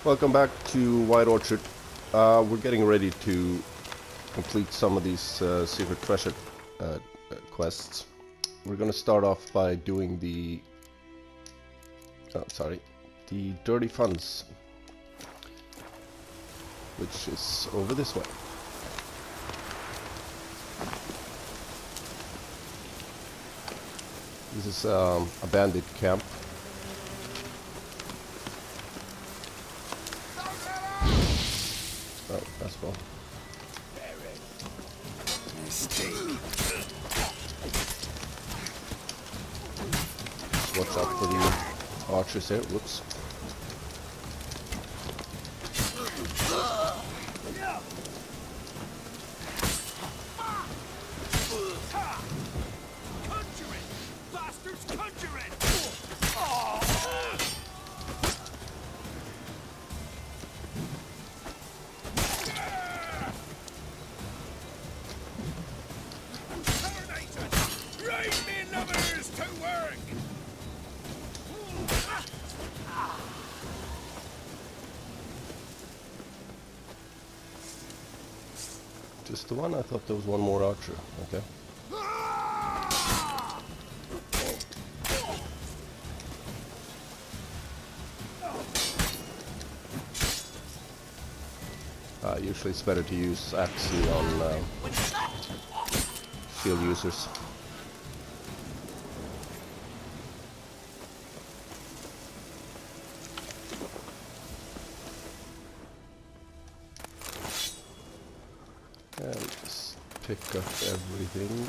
Welcome back to White Orchard. We're getting ready to complete some of these secret treasure quests. We're gonna start off by doing the dirty funds, which is over this way. This is a bandit camp. Oh, that's well. Watch out for the archers here. Whoops. Just the one? I thought there was one more archer. Okay. Usually it's better to use Axie on shield users. And just pick up everything.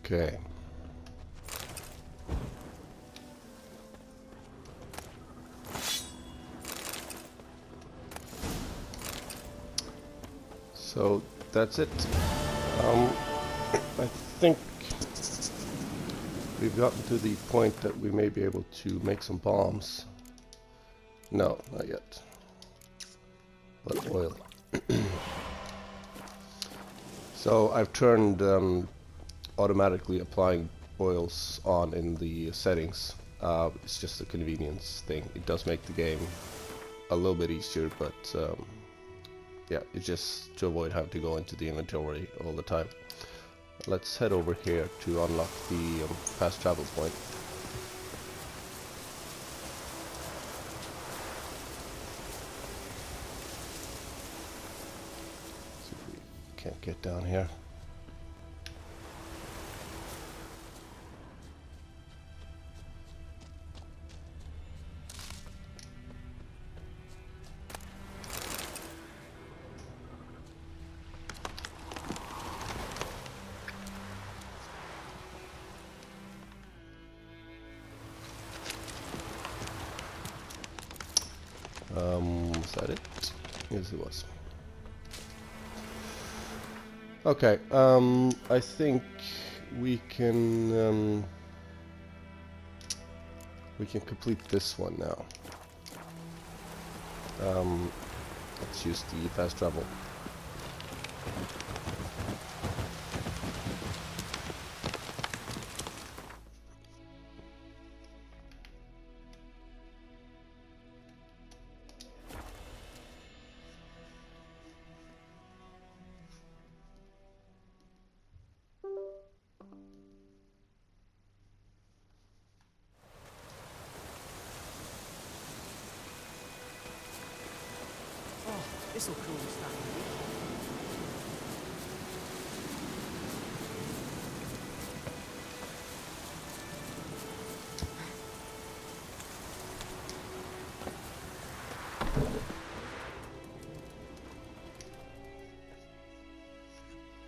Okay. So that's it. I think we've gotten to the point that we may be able to make some bombs. No, not yet. But oil. So I've turned automatically applying oils on in the settings. It's just a convenience thing. It does make the game a little bit easier, but yeah, it's just to avoid having to go into the inventory all the time. Let's head over here to unlock the fast travel point. See if we can't get down here. Was that it? Yes, it was. Okay, I think we can complete this one now. Let's use the fast travel. This'll cool the stuff.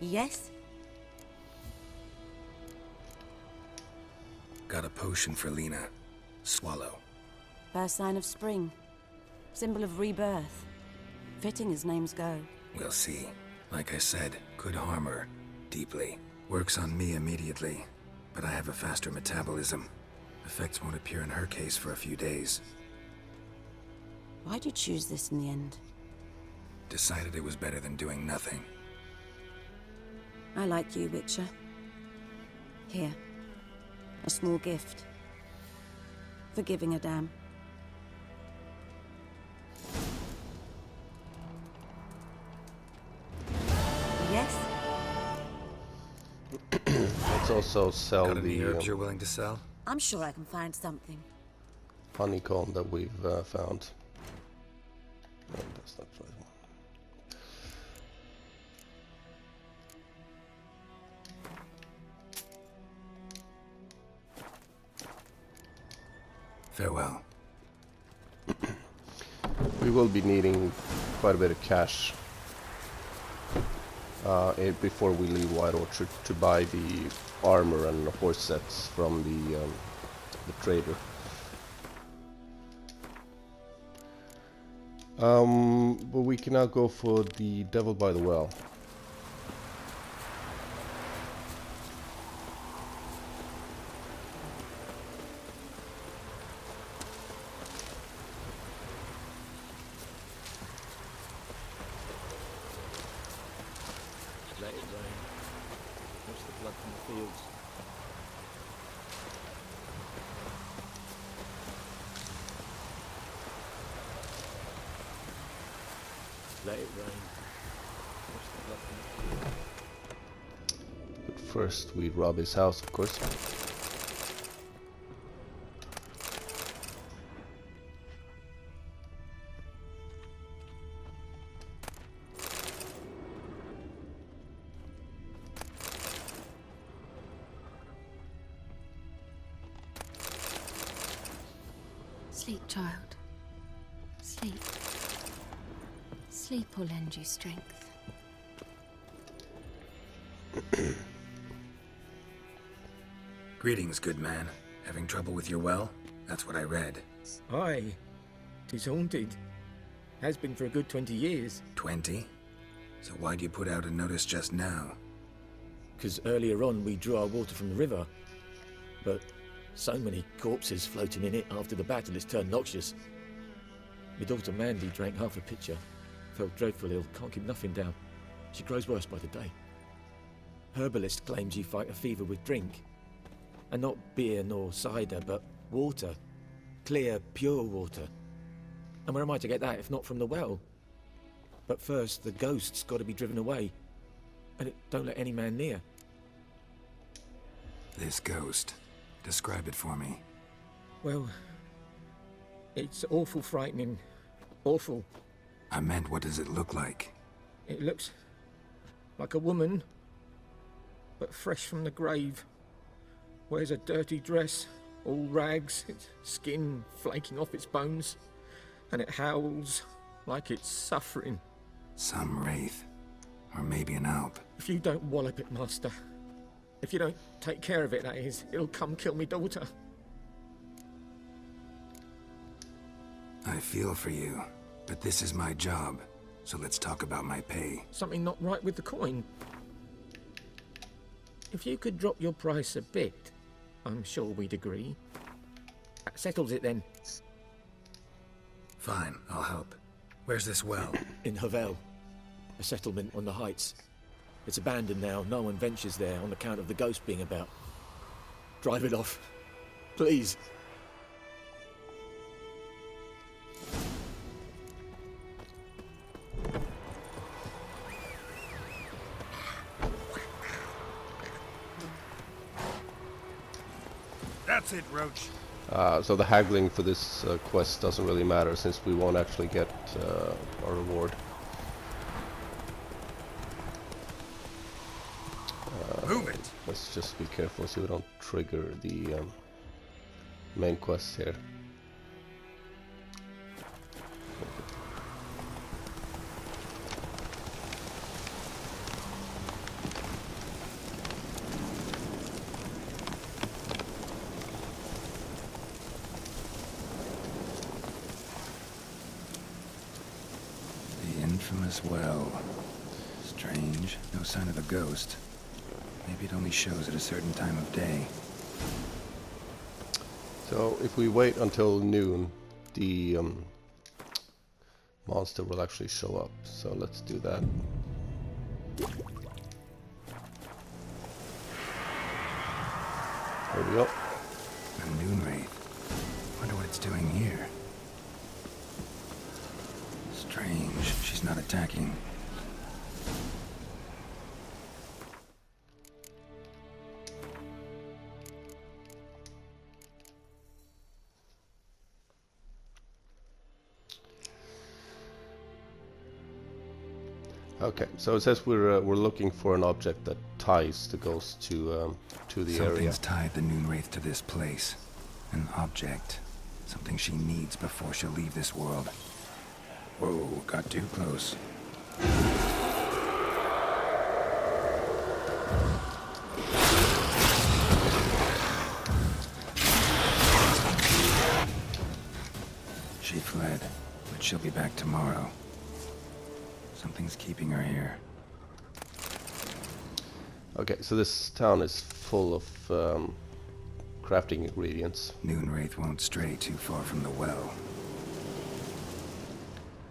Yes? Got a potion for Lena. Swallow. First sign of spring. Symbol of rebirth. Fitting as names go. We'll see. Like I said, could harm her. Deeply. Works on me immediately. But I have a faster metabolism. Effects won't appear in her case for a few days. Why'd you choose this in the end? Decided it was better than doing nothing. I like you, Witcher. Here. A small gift. For giving a damn. Yes? Let's also sell Got any the herbs you're willing to sell? I'm sure I can find something. honeycomb that we've found. No, that's not the right one. Farewell. We will be needing quite a bit of cash before we leave White Orchard to buy the armor and horse sets from the trader. But we can now go for the Devil by the Well. Let it rain. Watch the blood from the fields. Let it rain. Watch the blood from the fields. But first we rob his house, of course. Sleep, child. Sleep. Sleep will lend you strength. Greetings, good man. Having trouble with your well? That's what I read. Aye. 'Tis haunted. Has been for a good 20 years. 20? So why'd you put out a notice just now? 'Cause earlier on we drew our water from the river. But so many corpses floating in it after the battle it's turned noxious. My daughter Mandy drank half a pitcher. Felt dreadful ill, can't keep nothing down. She grows worse by the day. Herbalist claims you fight a fever with drink. And not beer nor cider, but water. Clear, pure water. And where am I to get that if not from the well? But first, the ghost's got to be driven away. And it don't let any man near. This ghost. Describe it for me. Well, it's awful frightening. Awful. I meant, what does it look like? It looks like a woman, but fresh from the grave. Wears a dirty dress, all rags, its skin flaking off its bones, and it howls like it's suffering. Some wraith. Or maybe an alp. If you don't wallop it, Master, if you don't take care of it, that is, it'll come kill me daughter. I feel for you, but this is my job, so let's talk about my pay. Something not right with the coin. If you could drop your price a bit, I'm sure we'd agree. That settles it then. Fine, I'll help. Where's this well? In Havel, a settlement on the heights. It's abandoned now, no one ventures there on account of the ghost being about. Drive it off, please. That's it, Roach. So the haggling for this quest doesn't really matter since we won't actually get our reward. Let's just be careful so we don't trigger the main quest here. The infamous well. Strange. No sign of a ghost. Maybe it only shows at a certain time of day. So if we wait until noon, the monster will actually show up. So let's do that. There we go. A noon wraith. Wonder what it's doing here. Strange. She's not attacking. Okay, so it says we're looking for an object that ties the ghost to the area. Something's tied the noon wraith to this place. An object. Something she needs before she'll leave this world. Whoa, got too close. She fled, but she'll be back tomorrow. Something's keeping her here. Okay, so this town is full of crafting ingredients. Noon wraith won't stray too far from the well.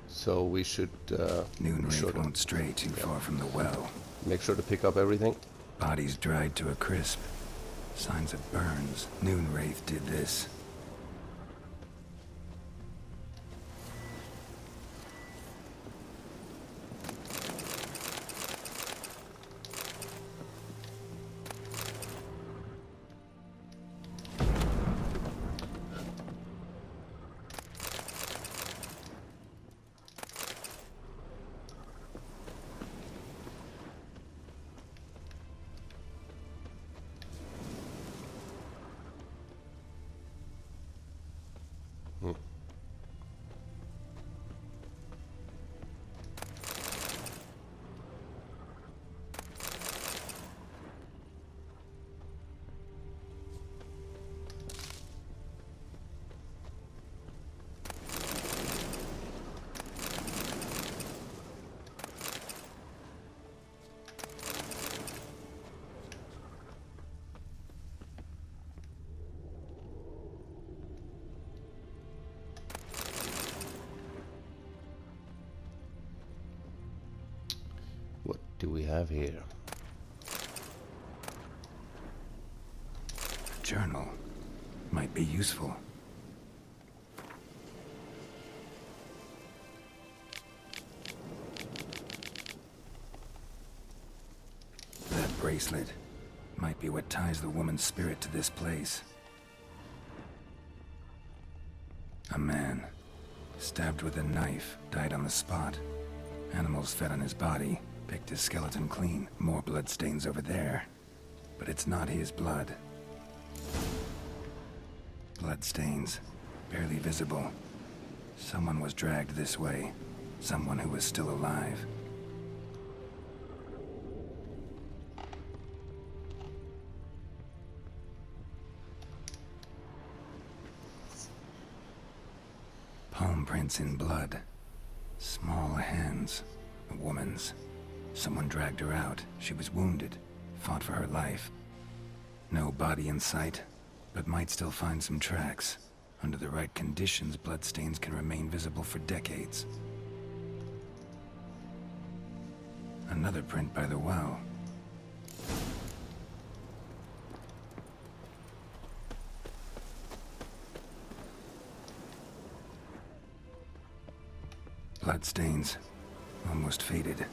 So we should Noon be wraith sure to won't stray too far from the well. make sure to pick up everything. Bodies dried to a crisp. Signs of burns. Noon wraith did this. What do we have here? A journal. Might be useful. That bracelet might be what ties the woman's spirit to this place. A man, stabbed with a knife, died on the spot. Animals fed on his body, picked his skeleton clean. More bloodstains over there. But it's not his blood. Bloodstains, barely visible. Someone was dragged this way. Someone who was still alive. Palm prints in blood. Small hands. A woman's. Someone dragged her out. She was wounded. Fought for her life. No body in sight, but might still find some tracks. Under the right conditions, bloodstains can remain visible for decades. Another print by the well. Bloodstains, almost faded,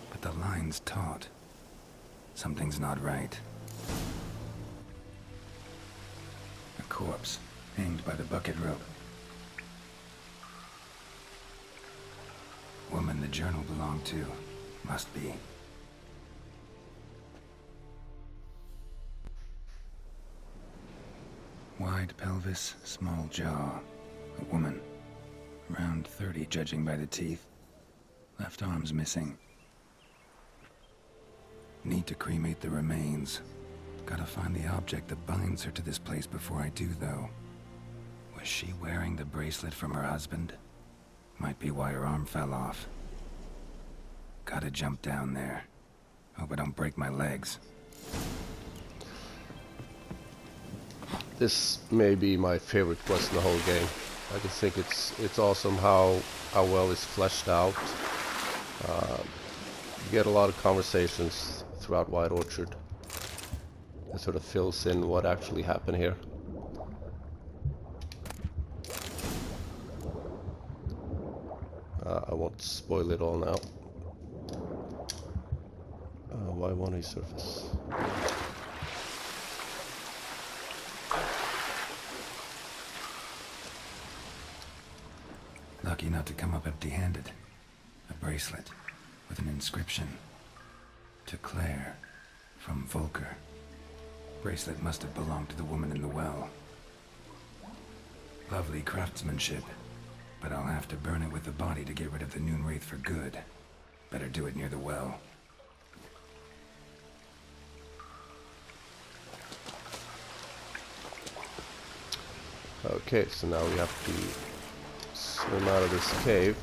but the line's taut. Something's not right. A corpse, hanged by the bucket rope. Woman the journal belonged to, must be. Wide pelvis, small jaw. A woman. Around 30, judging by the teeth. Left arm's missing. Need to cremate the remains. Gotta find the object that binds her to this place before I do, though. Was she wearing the bracelet from her husband? Might be why her arm fell off. Gotta jump down there. Hope I don't break my legs. This may be my favorite quest in the whole game. I just think it's awesome how well it's fleshed out. You get a lot of conversations throughout White Orchard. It sort of fills in what actually happened here. I won't spoil it all now. Why won't he surface? Lucky not to come up empty-handed. A bracelet with an inscription. To Claire, from Volker. Bracelet must have belonged to the woman in the well. Lovely craftsmanship, but I'll have to burn it with the body to get rid of the Noon Wraith for good. Better do it near the well. Okay, so now we have to swim out of this cave.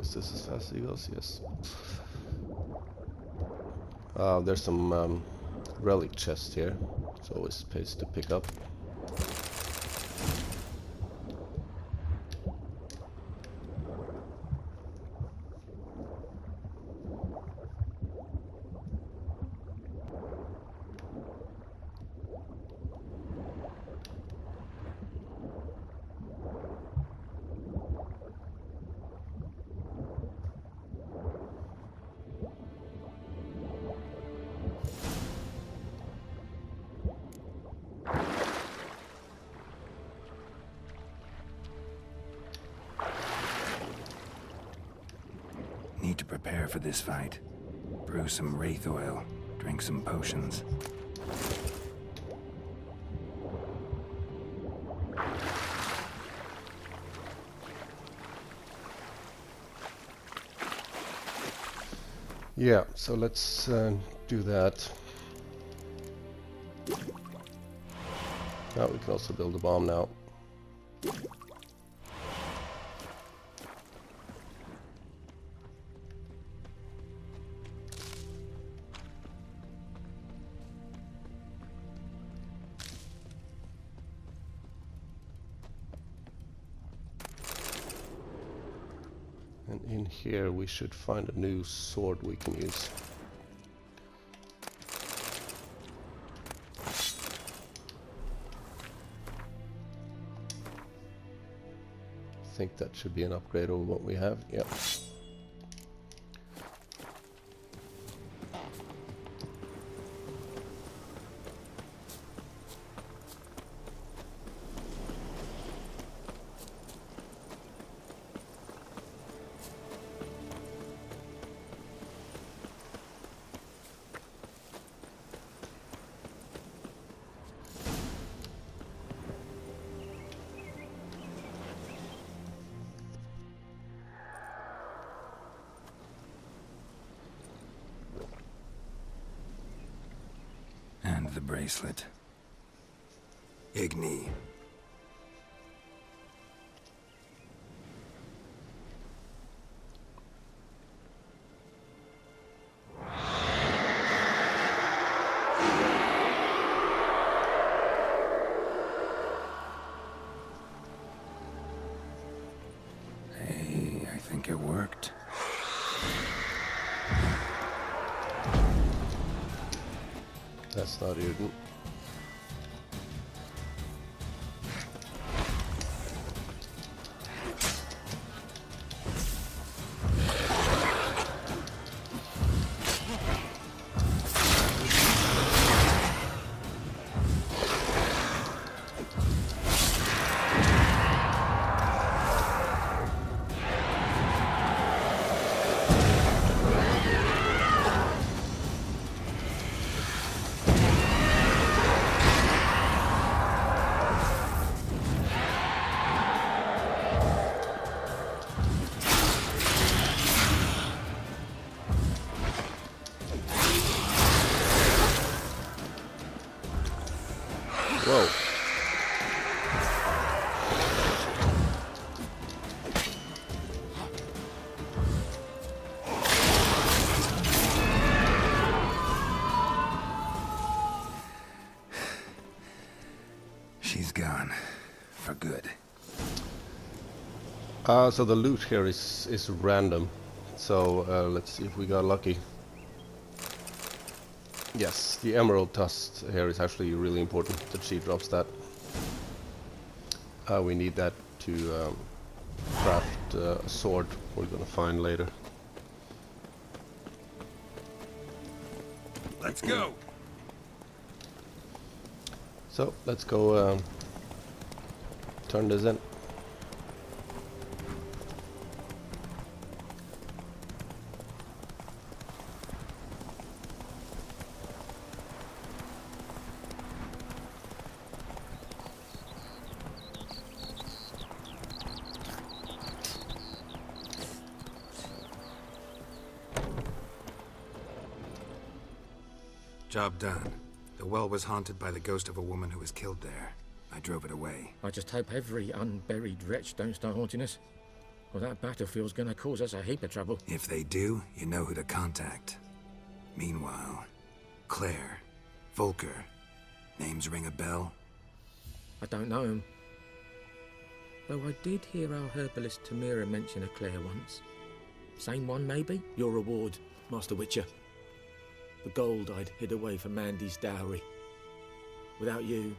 Is this as fast as he goes? Yes. There's some relic chests here. It's always pays to pick up. Need to prepare for this fight. Brew some wraith oil, drink some potions. Yeah, so let's do that. Now we can also build a bomb now. And in here we should find a new sword we can use. I think that should be an upgrade over what we have. Yep. And the bracelet. Igni. Hey, I think it worked. That's not Uden. Whoa. She's gone. For good. So the loot here is random. So let's see if we got lucky. Yes, the emerald dust here is actually really important that she drops that. We need that to craft a sword we're gonna find later. Let's go! So let's go turn this in. Job done. The well was haunted by the ghost of a woman who was killed there. I drove it away. I just hope every unburied wretch don't start haunting us. Well, that battlefield's gonna cause us a heap of trouble. If they do, you know who to contact. Meanwhile, Claire, Volker, names ring a bell? I don't know him. Though I did hear our herbalist Tamira mention a Claire once. Same one, maybe? Your reward, Master Witcher. The gold I'd hid away for Mandy's dowry. Without you,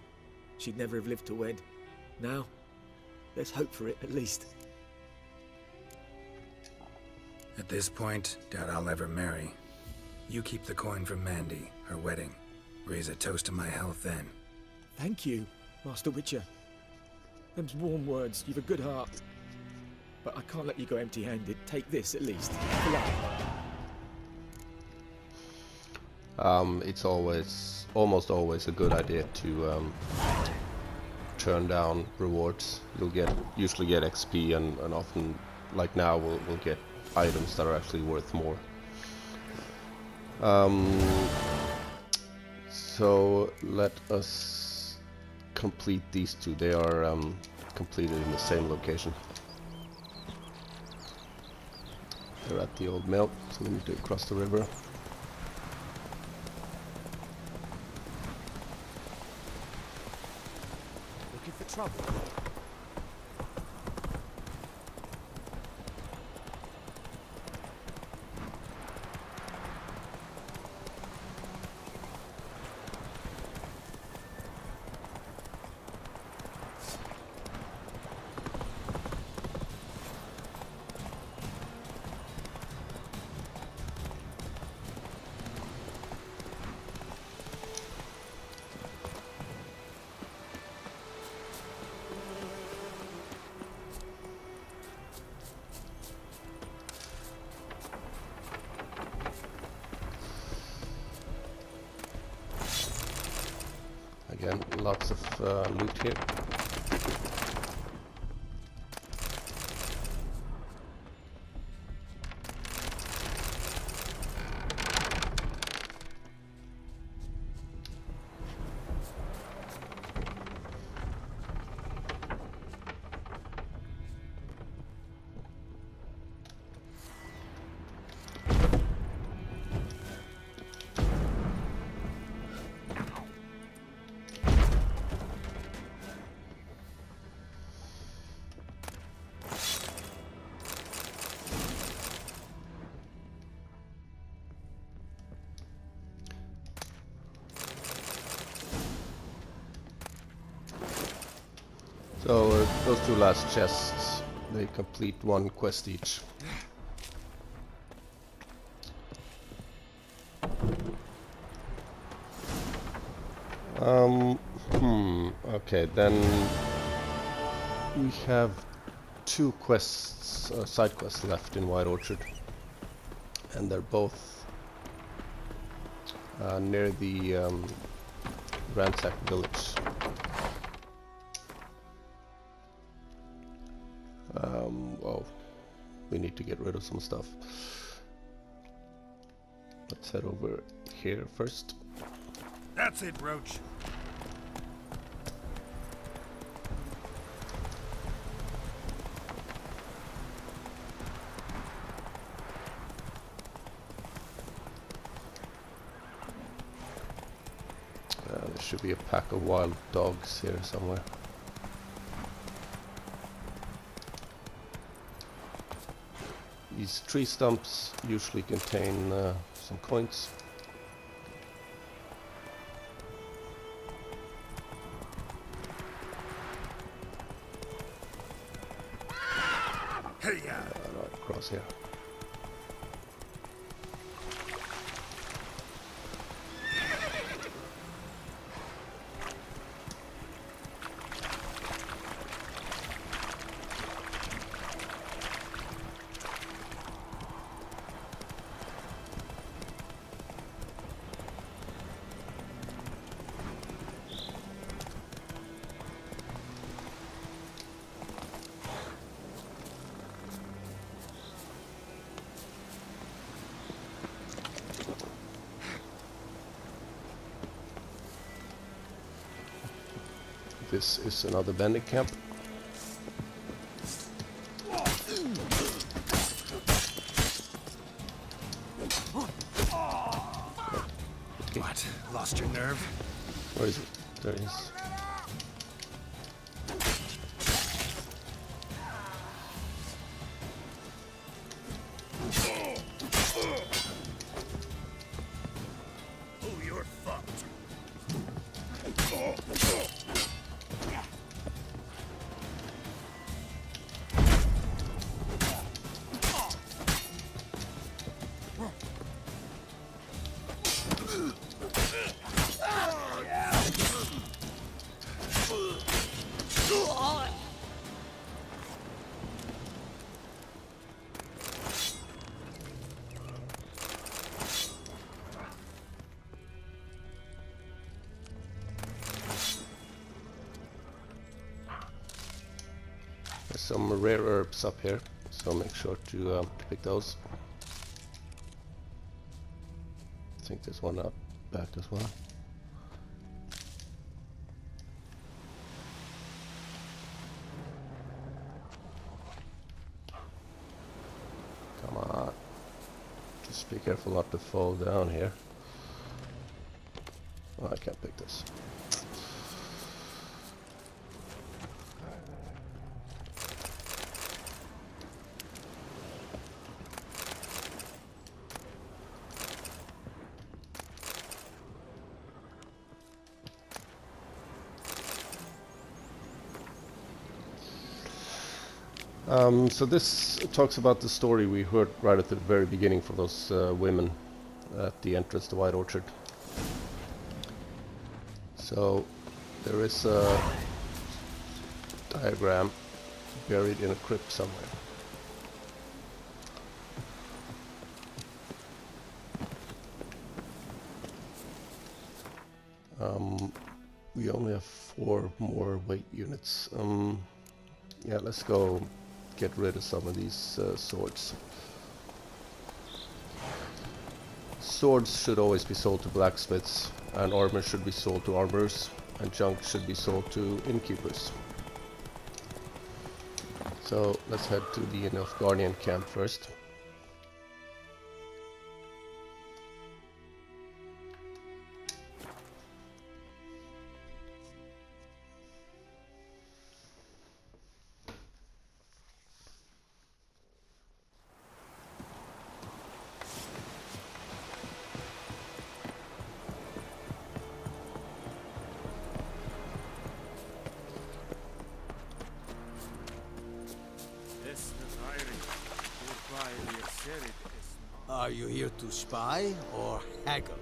she'd never have lived to wed. Now, there's hope for it, at least. At this point, doubt I'll ever marry. You keep the coin from Mandy, her wedding. Raise a toast to my health then. Thank you, Master Witcher. Them's warm words, you've a good heart. But I can't let you go empty-handed. Take this, at least. For luck. It's almost always a good idea to turn down rewards. You'll usually get XP and often, like now, we'll get items that are actually worth more. So let us complete these two. They are completed in the same location. They're at the old mill, so we need to cross the river. Looking for trouble? Again, lots of loot here. So those two last chests, they complete one quest each. Okay, then we have two quests, side quests left in White Orchard, and they're both near the ransacked village. Well, we need to get rid of some stuff. Let's head over here first. That's it, Roach. There should be a pack of wild dogs here somewhere. These tree stumps usually contain some coins. Not across here. This is another bandit camp. What? Lost your nerve? Where is it? There it is. Oh, you're fucked. There's some rare herbs up here, so make sure to pick those. I think there's one up back as well. Come on. Just be careful not to fall down here. Oh, I can't pick this. So this talks about the story we heard right at the very beginning from those women at the entrance to White Orchard. So there is a diagram buried in a crypt somewhere. We only have 4 more weight units. Yeah, let's go get rid of some of these swords. Swords should always be sold to blacksmiths, and armor should be sold to armorers, and junk should be sold to innkeepers. So let's head to the Nilfgaardian camp first. Are you here to spy or haggle?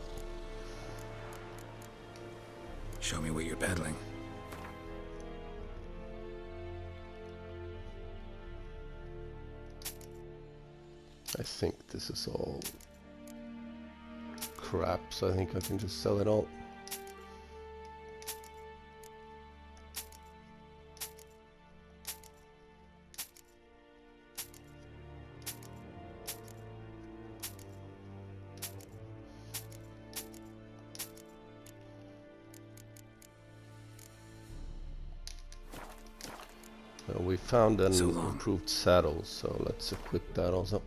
Show me what you're peddling. I think this is all crap, so I think I can just sell it all. We found an improved saddle, so let's equip that also.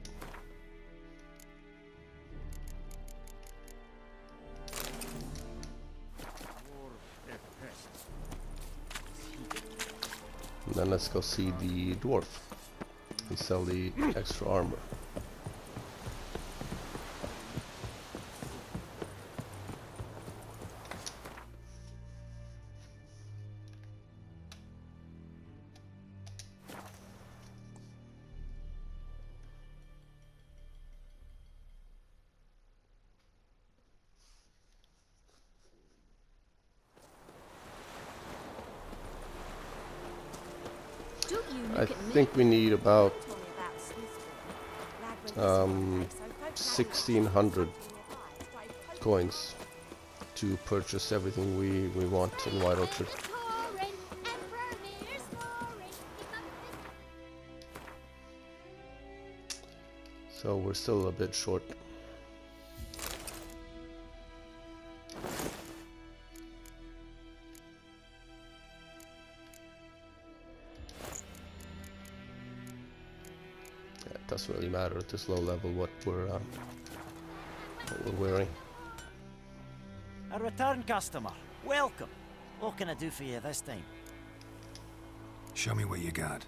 Then let's go see the dwarf and sell the extra armor. I think we need about 1600 coins to purchase everything we want in White Orchard. So we're still a bit short. It doesn't really matter at this low level what we're wearing. A return customer. Welcome. What can I do for you this time? Show me what you got.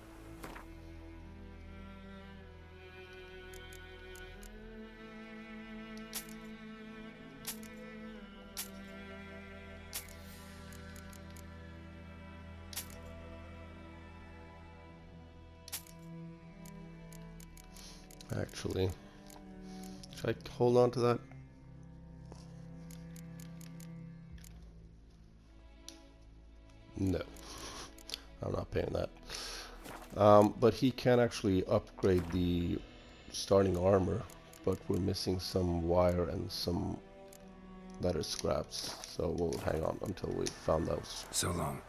Actually, should I hold on to that? No, I'm not paying that. But he can actually upgrade the starting armor, but we're missing some wire and some leather scraps, so we'll hang on until we found those. So long.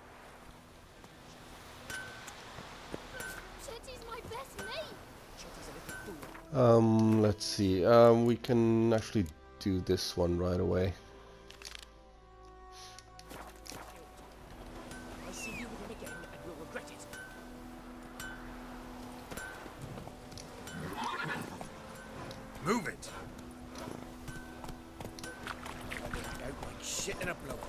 Let's see. We can actually do this one right away. I see you with him again and you'll regret it. Move it! Out like shit in a bloke.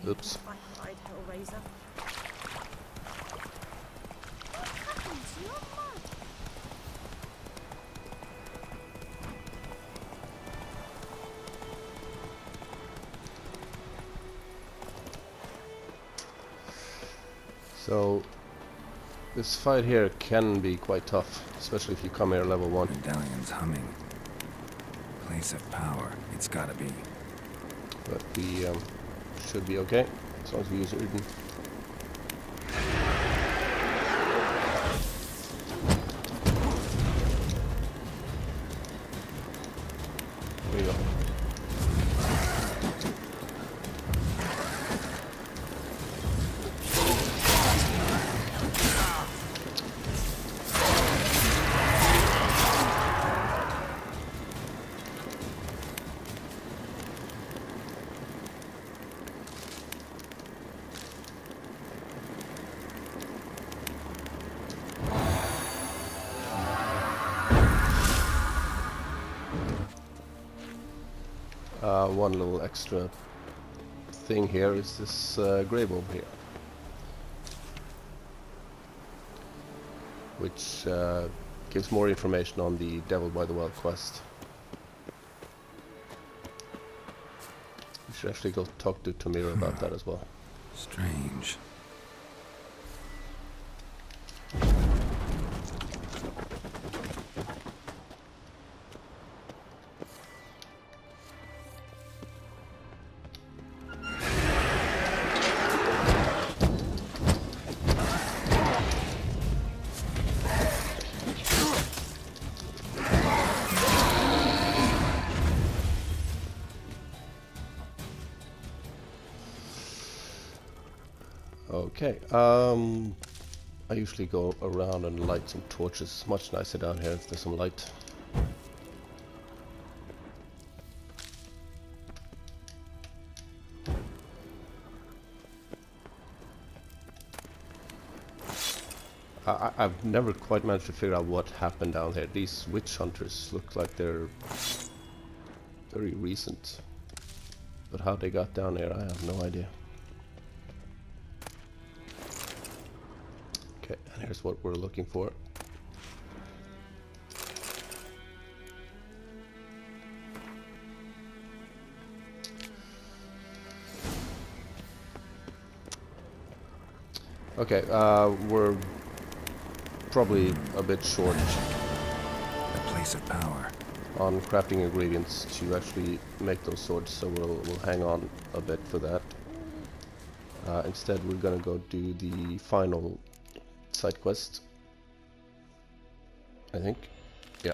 Oops. So this fight here can be quite tough, especially if you come here level 1. Medallion's humming. Place of power. It's gotta be. But we should be okay, as long as we use Uden. There you go. One little extra thing here is this grave over here, which gives more information on the Devil by the Well quest. We should actually go talk to Tamira about that as well. Strange. Okay, I usually go around and light some torches. It's much nicer down here if there's some light. I've never quite managed to figure out what happened down here. These witch hunters look like they're very recent. But how they got down there, I have no idea. Okay, and here's what we're looking for. Okay, we're probably a bit short A place of power. on crafting ingredients to actually make those swords, so we'll hang on a bit for that. Instead, we're gonna go do the final side quest, I think. Yeah.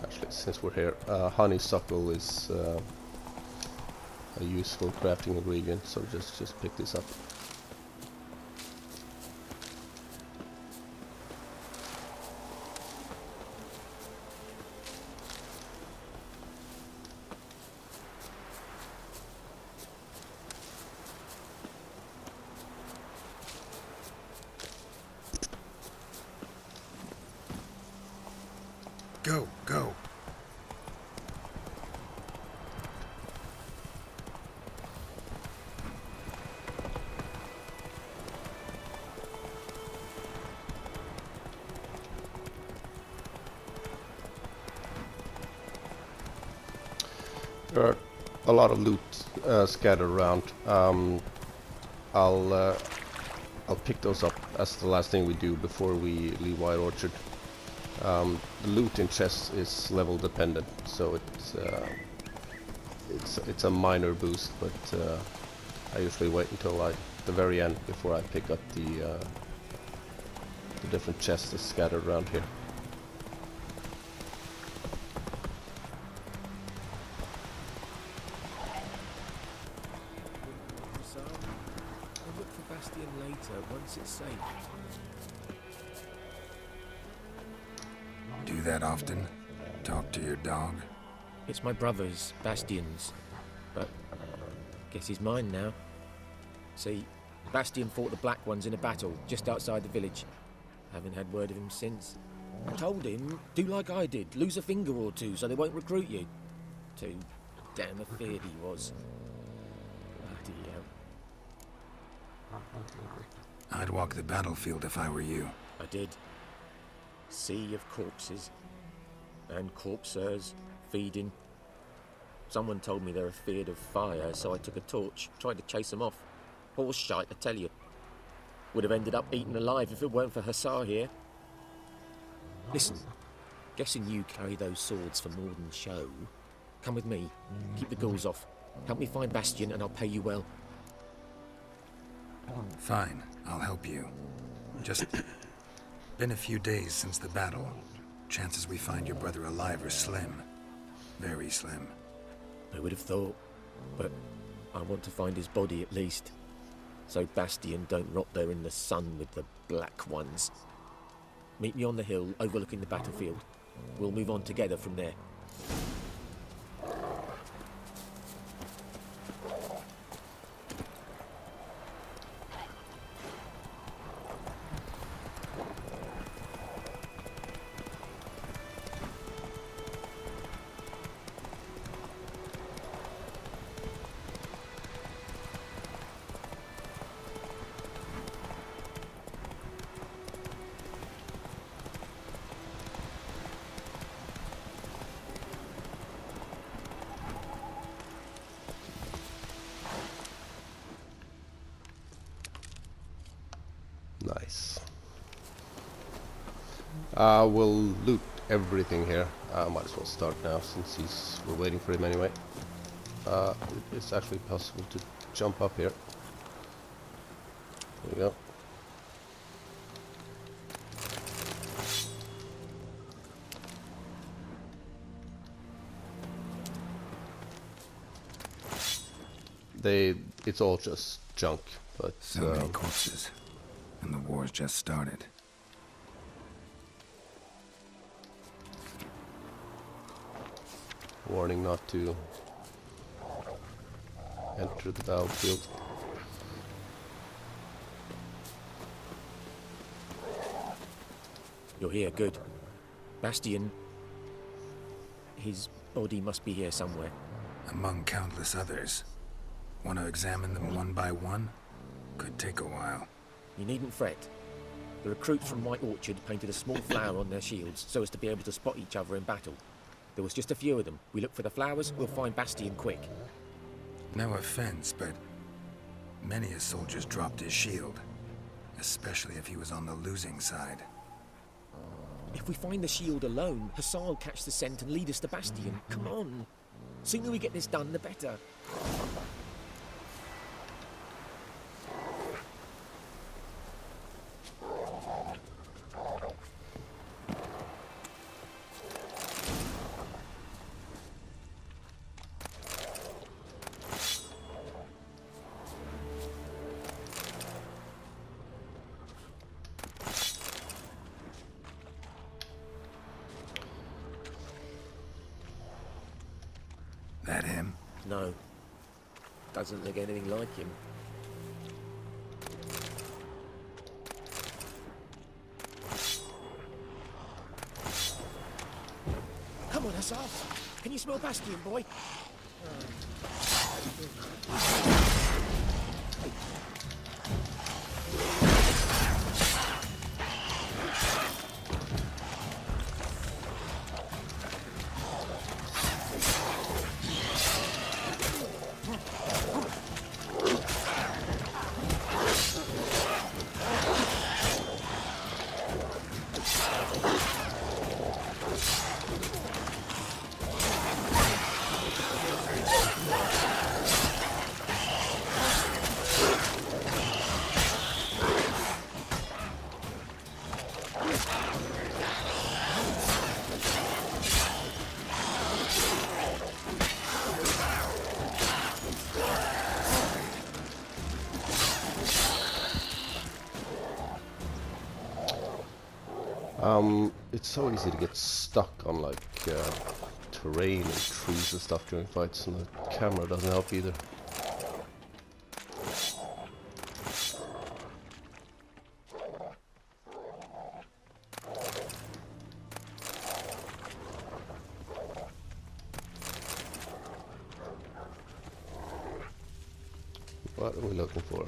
Actually, since we're here, honeysuckle is a useful crafting ingredient, so just pick this up. Go, go. There are a lot of loot scattered around. I'll pick those up as the last thing we do before we leave White Orchard. The loot in chests is level dependent, so it's a minor boost, but I usually wait until the very end before I pick up the different chests that's scattered around here. So, I'll look for Bastion later, once it's safe. Do that often? Talk to your dog? It's my brother's, Bastion's, but guess he's mine now. See, Bastion fought the Black Ones in a battle just outside the village. Haven't had word of him since. I told him, do like I did, lose a finger or two so they won't recruit you. Too damn afeard he was. Bloody hell. I'd walk the battlefield if I were you. I did. Sea of corpses. And corpsers feeding. Someone told me they're afeard of fire, so I took a torch, tried to chase them off. Horse shite, I tell you. Would have ended up eaten alive if it weren't for Hussar here. Listen, guessing you carry those swords for more than show. Come with me. Keep the ghouls off. Help me find Bastion and I'll pay you well. Fine, I'll help you. Just been a few days since the battle. Chances we find your brother alive are slim. Very slim. I would have thought, but I want to find his body at least. So Bastion don't rot there in the sun with the Black Ones. Meet me on the hill overlooking the battlefield. We'll move on together from there. Nice. We'll loot everything here. Might as well start now since we're waiting for him anyway. It's actually possible to jump up here. There we go. it's all just junk. But So many corpses, and the war's just started. warning not to enter the battlefield. You're here, good. Bastian... his body must be here somewhere. Among countless others. Want to examine them one by one? Could take a while. You needn't fret. The recruits from White Orchard painted a small flower on their shields so as to be able to spot each other in battle. There was just a few of them. We look for the flowers, we'll find Bastian quick. No offense, but many a soldier's dropped his shield. Especially if he was on the losing side. If we find the shield alone, Hussar will catch the scent and lead us to Bastian. Come on. Sooner we get this done, the better. That him? No. Doesn't look anything like him. Come on, Hussar. Can you smell Bastian, boy? It's so easy to get stuck on like terrain and trees and stuff during fights, and the camera doesn't help either. What are we looking for?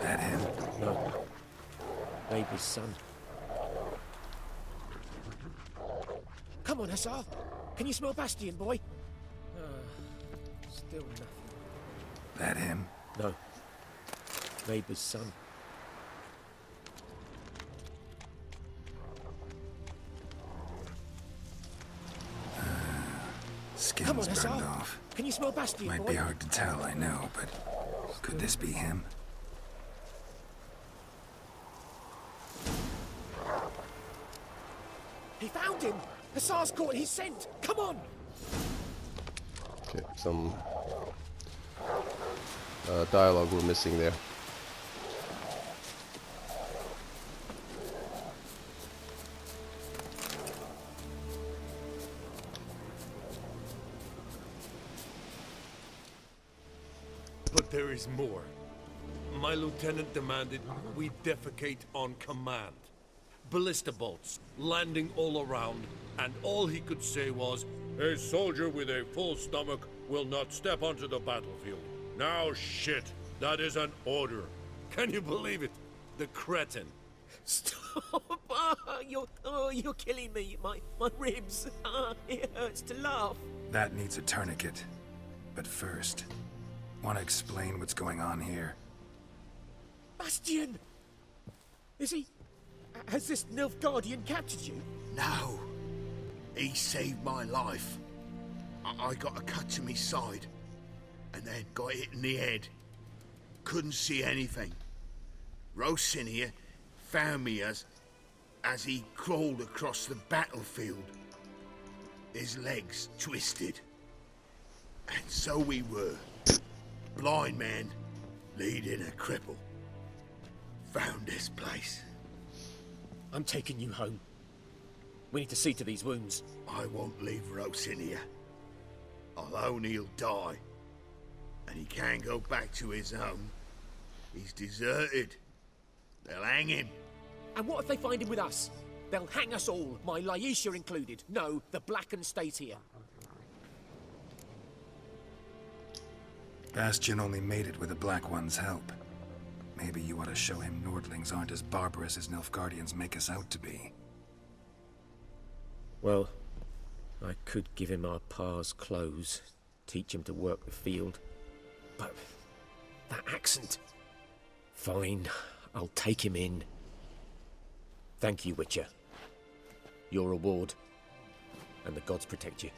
That him? No. Baby's son. Come on, Hussar. Can you smell Bastian, boy? Still nothing. That him? No. Neighbour's son. Skin's Come on, burned Hussar. off. Can you smell Bastian, Might boy? be hard to tell, I know, but could this be him? He found him! Hussar's caught his scent! Come on! Okay, some dialogue we're missing there. But there is more. My lieutenant demanded we defecate on command. Ballista bolts, landing all around, and all he could say was, "A soldier with a full stomach will not step onto the battlefield." Now shit, that is an order. Can you believe it? The cretin. Stop! You're killing me. My ribs. It hurts to laugh. That needs a tourniquet. But first, want to explain what's going on here? Bastian! Is he... Has this Nilfgaardian captured you? No. He saved my life. I got a cut to my side, and then got hit in the head. Couldn't see anything. Rosin here found me as he crawled across the battlefield. His legs twisted. And so we were. blind man leading a cripple. Found this place. I'm taking you home. We need to see to these wounds. I won't leave Rose in here. Alone he'll die. And he can't go back to his home. He's deserted. They'll hang him. And what if they find him with us? They'll hang us all, my Laisha included. No, the Blacken stays here. Bastion only made it with the Black One's help. Maybe you ought to show him Nordlings aren't as barbarous as Nilfgaardians make us out to be. Well, I could give him our pa's clothes, teach him to work the field. But that accent... Fine, I'll take him in. Thank you, Witcher. Your reward. And the gods protect you.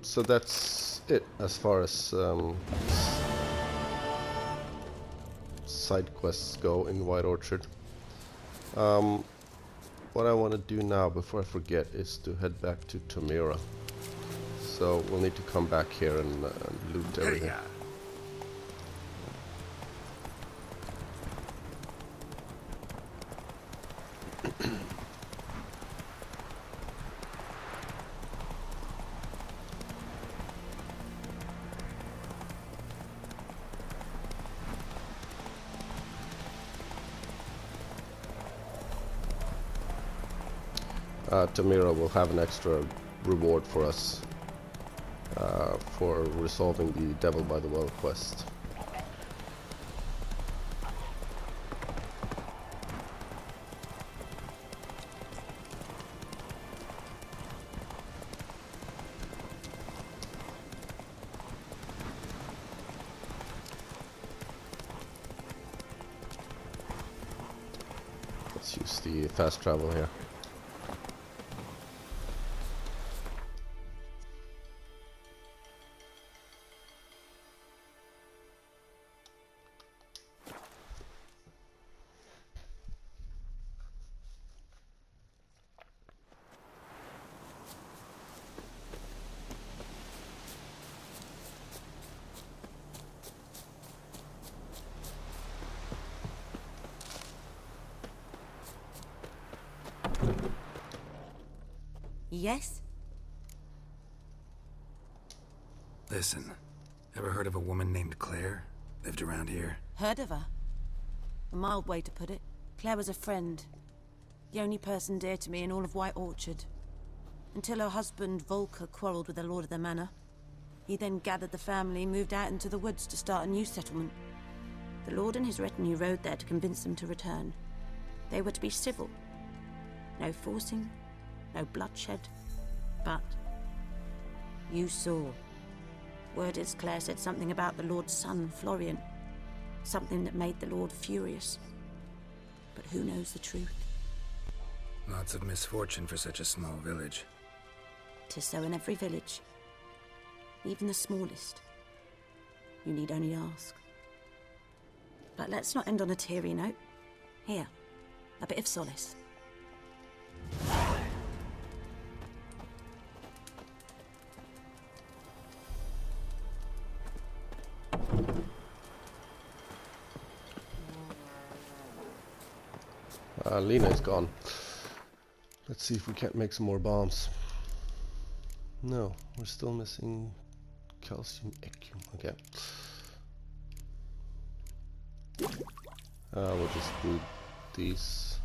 So that's it as far as side quests go in White Orchard. What I want to do now, before I forget, is to head back to Tamira. So we'll need to come back here and loot everything. Tamira will have an extra reward for us for resolving the Devil by the Well quest. Let's use the fast travel here. Yes? Listen, ever heard of a woman named Claire? Lived around here? Heard of her? A mild way to put it. Claire was a friend. The only person dear to me in all of White Orchard. Until her husband, Volker, quarreled with the lord of the manor. He then gathered the family, moved out into the woods to start a new settlement. The lord and his retinue rode there to convince them to return. They were to be civil. No forcing, no bloodshed, but you saw. Word is Claire said something about the Lord's son, Florian. Something that made the Lord furious. But who knows the truth? Lots of misfortune for such a small village. 'Tis so in every village. Even the smallest. You need only ask. But let's not end on a teary note. Here, a bit of solace. Lena is gone. Let's see if we can't make some more bombs. No, we're still missing calcium ecu. Okay. We'll just do these.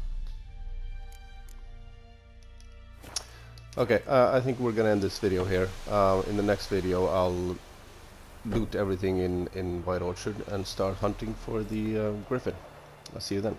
Okay, I think we're gonna end this video here. In the next video I'll loot everything in White Orchard and start hunting for the Griffin. I'll see you then.